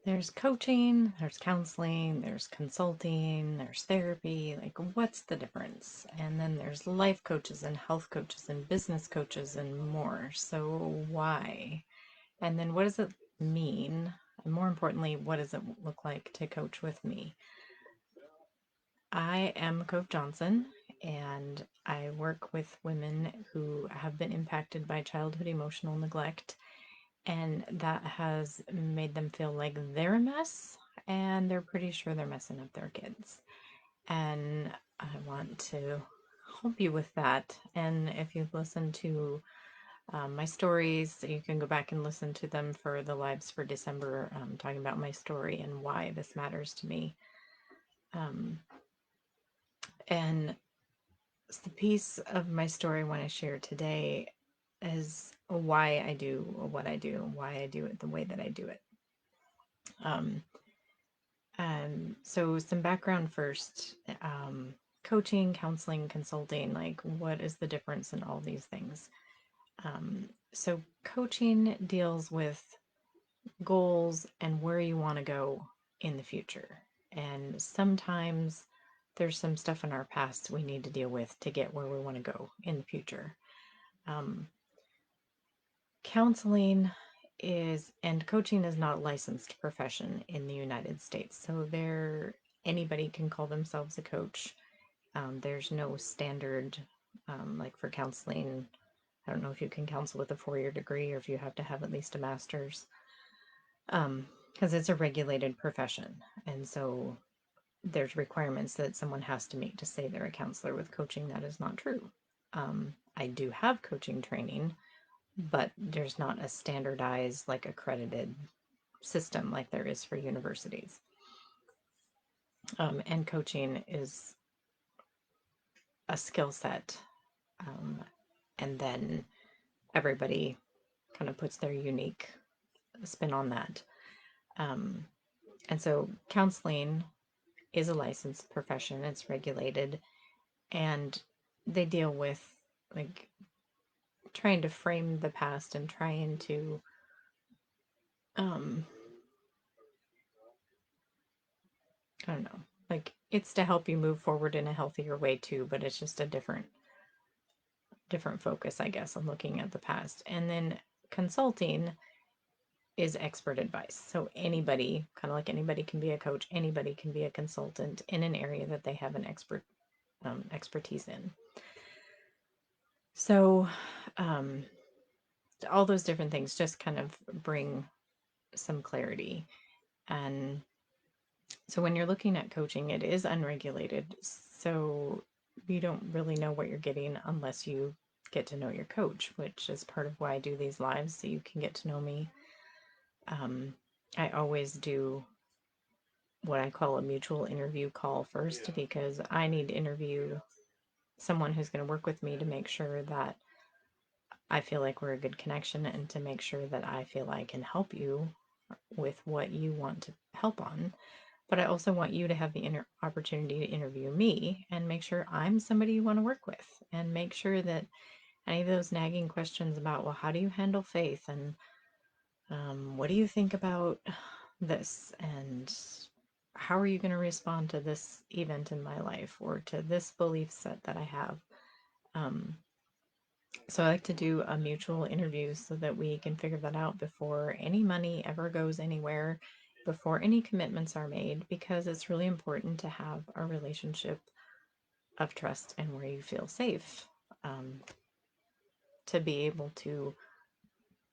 There's coaching, there's counseling, there's consulting, there's therapy. Like, what's the difference? And then there's life coaches and health coaches and business coaches and more. So, why? And then, what does it mean? And more importantly, what does it look like to coach with me? I am Cove Johnson, and I work with women who have been impacted by childhood emotional neglect, and that has made them feel like they're a mess, and they're pretty sure they're messing up their kids. And I want to help you with that. And if you've listened to my stories, you can go back and listen to them for the lives for December, talking about my story and why this matters to me. Um, and the piece of my story I want to share today is why I do what I do, why I do it the way that I do it. Um, so some background first. Coaching, counseling, consulting, like what is the difference in all these things? So coaching deals with goals and where you want to go in the future. And sometimes there's some stuff in our past we need to deal with to get where we want to go in the future. Um, Counseling is and coaching is not a licensed profession in the United States. So anybody can call themselves a coach. There's no standard like for counseling. I don't know if you can counsel with a 4-year degree or if you have to have at least a master's. Because it's a regulated profession. And so there's requirements that someone has to meet to say they're a counselor. With coaching, that is not true. I do have coaching training, but there's not a standardized, like accredited system like there is for universities. And coaching is a skill set. Um, and then everybody kind of puts their unique spin on that. Um, and so counseling is a licensed profession, it's regulated, and they deal with like trying to frame the past and trying to um I don't know, like it's to help you move forward in a healthier way too, but it's just a different focus, I guess, on looking at the past. And then consulting is expert advice. So anybody, kind of like anybody can be a coach, anybody can be a consultant in an area that they have an expertise in. So um, all those different things just kind of bring some clarity. And so when you're looking at coaching, it is unregulated. So you don't really know what you're getting unless you get to know your coach, which is part of why I do these lives so you can get to know me. I always do what I call a mutual interview call first because I need to interview someone who's going to work with me to make sure that I feel like we're a good connection and to make sure that I feel I can help you with what you want to help on. But I also want you to have the opportunity to interview me and make sure I'm somebody you want to work with and make sure that any of those nagging questions about, well, how do you handle faith? And what do you think about this? And how are you going to respond to this event in my life or to this belief set that I have? Um, so I like to do a mutual interview so that we can figure that out before any money ever goes anywhere, before any commitments are made, because it's really important to have a relationship of trust and where you feel safe, um, to be able to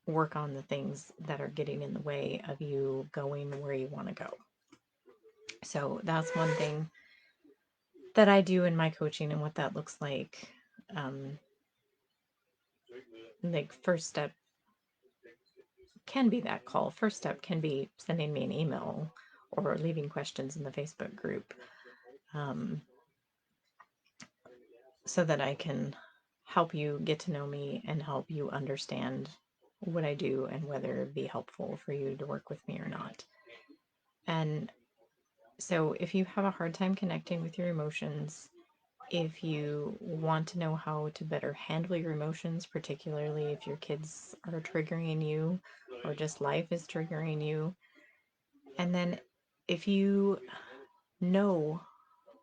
work on the things that are getting in the way of you going where you want to go. So that's one thing that I do in my coaching and what that looks like. Um, like first step can be that call. First step can be sending me an email or leaving questions in the Facebook group, um, so that I can help you get to know me and help you understand what I do and whether it'd be helpful for you to work with me or not. And so if you have a hard time connecting with your emotions, if you want to know how to better handle your emotions, particularly if your kids are triggering you or just life is triggering you, And then if you know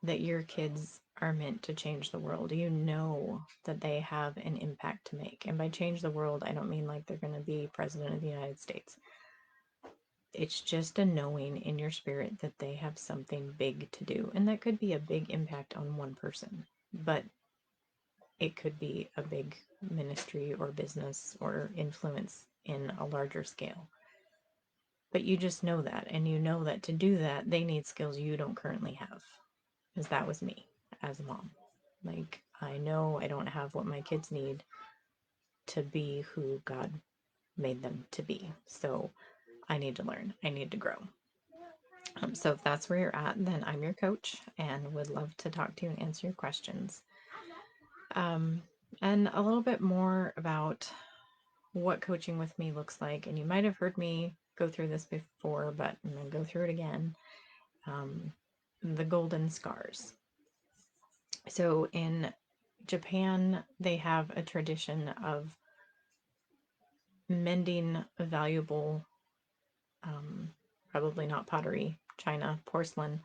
that your kids are meant to change the world, you know that they have an impact to make. And by change the world, I don't mean like they're going to be president of the United States. It's just a knowing in your spirit that they have something big to do. And that could be a big impact on one person, but it could be a big ministry or business or influence in a larger scale. But you just know that, and you know that to do that, they need skills you don't currently have. Because that was me as a mom. Like, I know I don't have what my kids need to be who God made them to be. So I need to learn, I need to grow. So if that's where you're at, then I'm your coach and would love to talk to you and answer your questions. And a little bit more about what coaching with me looks like. And you might have heard me go through this before, but I'm going to go through it again. The golden scars. So in Japan, they have a tradition of mending valuable, probably not pottery, china, porcelain.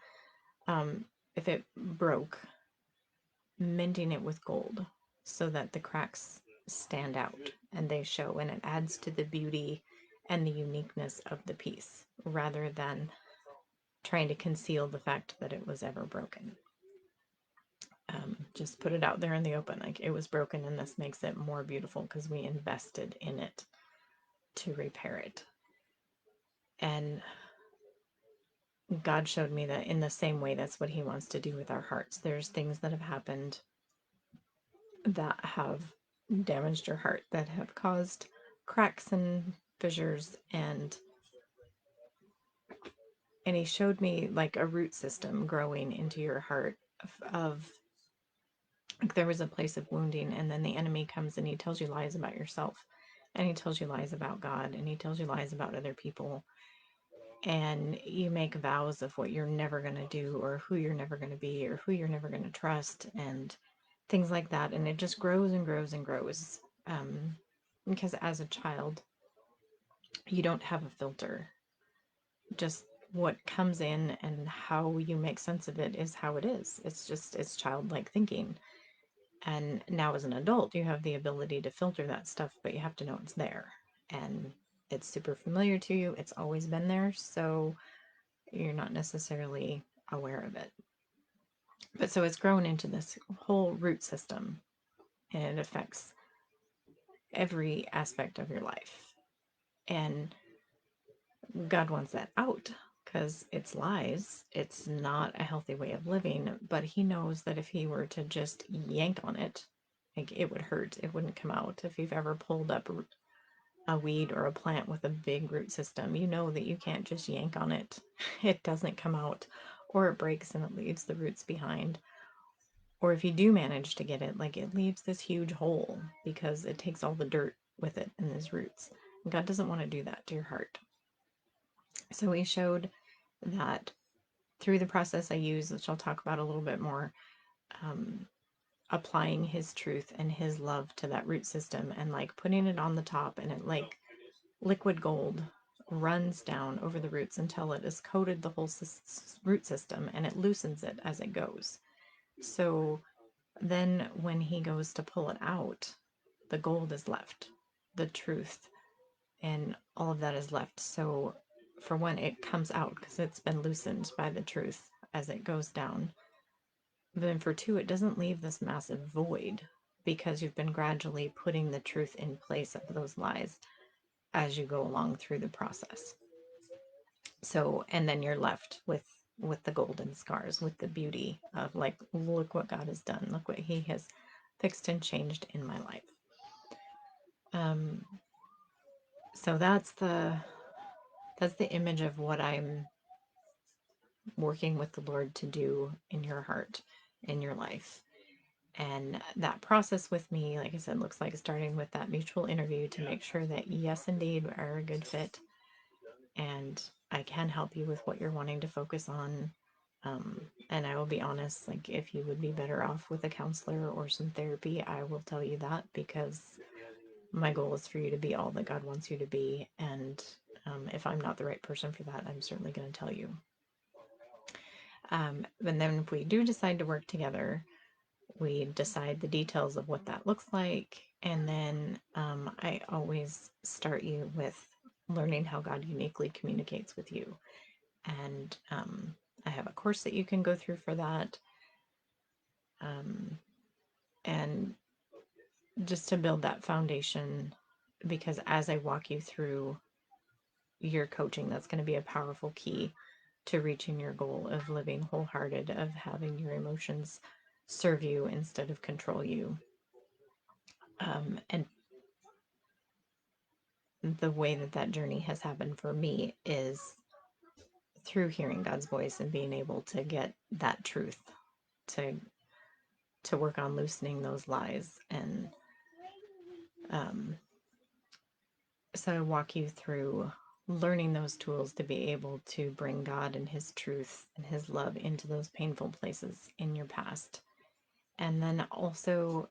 If it broke, mending it with gold so that the cracks stand out and they show, and it adds to the beauty and the uniqueness of the piece rather than trying to conceal the fact that it was ever broken. Just put it out there in the open, like it was broken, and this makes it more beautiful because we invested in it to repair it. And God showed me that in the same way, that's what He wants to do with our hearts. There's things that have happened that have damaged your heart, that have caused cracks and fissures, and He showed me like a root system growing into your heart of like there was a place of wounding, and then the enemy comes and he tells you lies about yourself, and he tells you lies about God, and he tells you lies about other people, and you make vows of what you're never going to do or who you're never going to be or who you're never going to trust and things like that. And it just grows and grows and grows, because as a child you don't have a filter. Just what comes in and how you make sense of it is how it is. It's childlike thinking. And now as an adult, you have the ability to filter that stuff, but you have to know it's there. And it's super familiar to you. It's always been there. So you're not necessarily aware of it. But so it's grown into this whole root system, and it affects every aspect of your life. And God wants that out because it's lies. It's not a healthy way of living. But He knows that if He were to just yank on it, like it would hurt. It wouldn't come out. If you've ever pulled up a weed or a plant with a big root system, you know that you can't just yank on it. It doesn't come out, or it breaks and it leaves the roots behind. Or if you do manage to get it, like it leaves this huge hole because it takes all the dirt with it and these roots. And God doesn't want to do that to your heart. So He showed that through the process I use, which I'll talk about a little bit more, applying His truth and His love to that root system and like putting it on the top, and it like liquid gold runs down over the roots until it has coated the whole root system, and it loosens it as it goes. So then when He goes to pull it out, the gold is left, the truth, and all of that is left. So for one, it comes out because it's been loosened by the truth as it goes down. But then for two, it doesn't leave this massive void because you've been gradually putting the truth in place of those lies as you go along through the process. So, and then you're left with the golden scars, with the beauty of like, look what God has done, look what He has fixed and changed in my life. So that's the image of what I'm working with the Lord to do in your heart, in your life. And that process with me, like I said, looks like starting with that mutual interview to make sure that yes, indeed, we are a good fit, and I can help you with what you're wanting to focus on. And I will be honest, like if you would be better off with a counselor or some therapy, I will tell you that, because my goal is for you to be all that God wants you to be. And If I'm not the right person for that, I'm certainly going to tell you. And then if we do decide to work together, we decide the details of what that looks like. And then I always start you with learning how God uniquely communicates with you. And I have a course that you can go through for that. And just to build that foundation, because as I walk you through your coaching, that's going to be a powerful key to reaching your goal of living wholehearted, of having your emotions serve you instead of control you. And the way that that journey has happened for me is through hearing God's voice and being able to get that truth, to work on loosening those lies. And so I walk you through learning those tools to be able to bring God and his truth and his love into those painful places in your past. And then also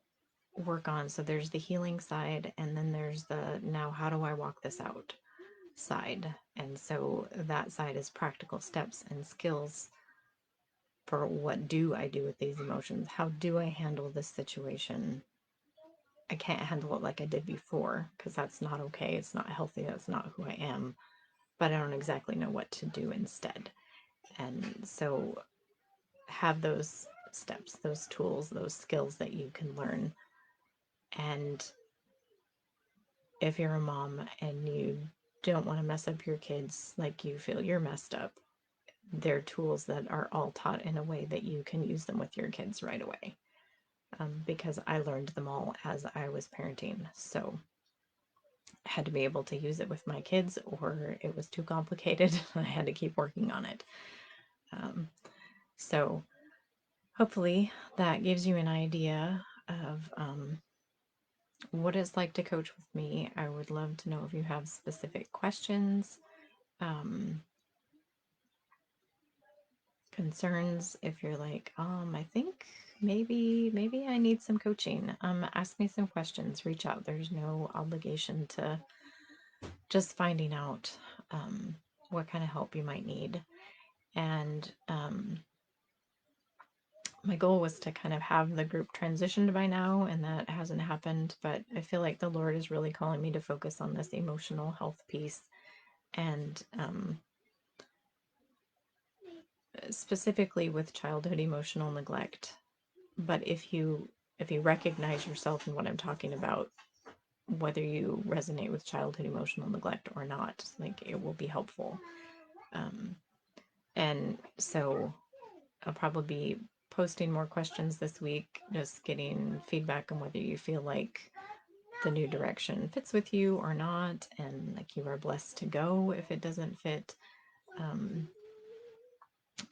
work on, so there's the healing side, and then there's the now how do I walk this out side. And so that side is practical steps and skills for what do I do with these emotions? How do I handle this situation? I can't handle it like I did before because that's not okay. It's not healthy. That's not who I am. But I don't exactly know what to do instead. And so have those steps, those tools, those skills that you can learn. And if you're a mom and you don't want to mess up your kids like you feel you're messed up, they're tools that are all taught in a way that you can use them with your kids right away. Because I learned them all as I was parenting. So I had to be able to use it with my kids, or it was too complicated. I had to keep working on it. So hopefully that gives you an idea of what it's like to coach with me. I would love to know if you have specific questions, concerns. If you're like, I think maybe I need some coaching. Ask me some questions. Reach out. There's no obligation to just finding out what kind of help you might need. And my goal was to kind of have the group transitioned by now, and that hasn't happened. But I feel like the Lord is really calling me to focus on this emotional health piece, and specifically with childhood emotional neglect. But if you recognize yourself in what I'm talking about, whether you resonate with childhood emotional neglect or not, like it will be helpful. And so I'll probably be posting more questions this week, just getting feedback on whether you feel like the new direction fits with you or not, and like you are blessed to go if it doesn't fit.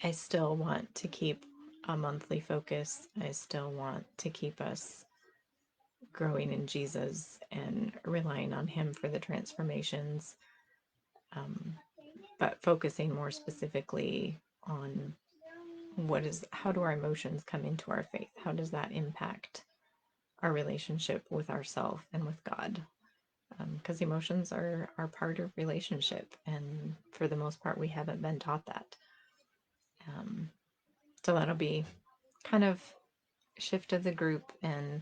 I still want to keep a monthly focus. I still want to keep us growing in Jesus and relying on him for the transformations, but focusing more specifically on how do our emotions come into our faith? How does that impact our relationship with ourselves and with God? Because emotions are part of relationship, and for the most part, we haven't been taught that. So that'll be kind of shift of the group, and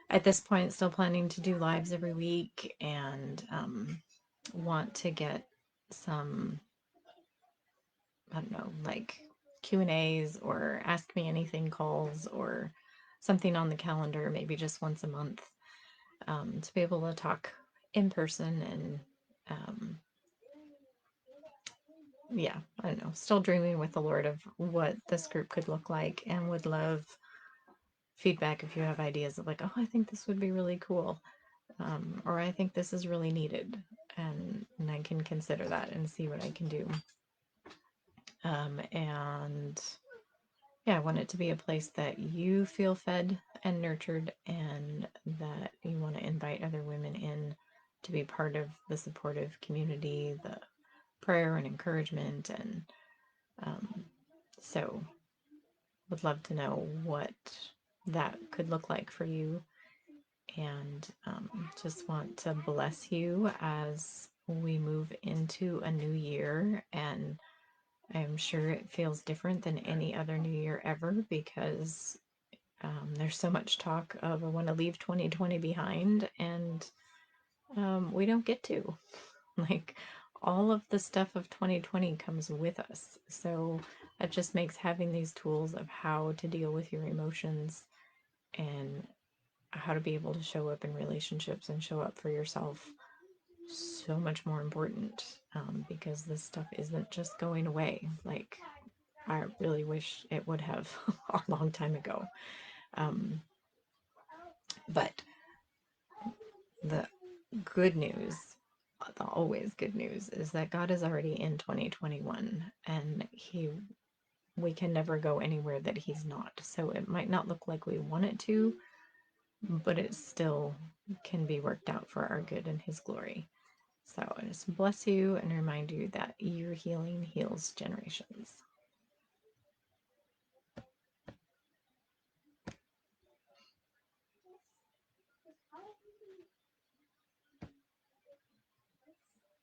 at this point, still planning to do lives every week, and want to get some, I don't know, like Q&As or ask me anything calls or something on the calendar, maybe just once a month, to be able to talk in person. And yeah, I don't know, still dreaming with the Lord of what this group could look like, and would love feedback if you have ideas of like, oh, I think this would be really cool, or I think this is really needed, and I can consider that and see what I can do. And yeah, I want it to be a place that you feel fed and nurtured, and that you want to invite other women in to be part of the supportive community, the prayer and encouragement. And so would love to know what that could look like for you, and just want to bless you as we move into a new year, and I'm sure it feels different than any other new year ever because there's so much talk of I want to leave 2020 behind, and we don't get to. Like, all of the stuff of 2020 comes with us. So it just makes having these tools of how to deal with your emotions and how to be able to show up in relationships and show up for yourself so much more important, because this stuff isn't just going away. Like, I really wish it would have a long time ago. Um, but the good news, the always good news, is that God is already in 2021, and we can never go anywhere that He's not. So it might not look like we want it to, but it still can be worked out for our good and His glory. So I just bless you and remind you that your healing heals generations.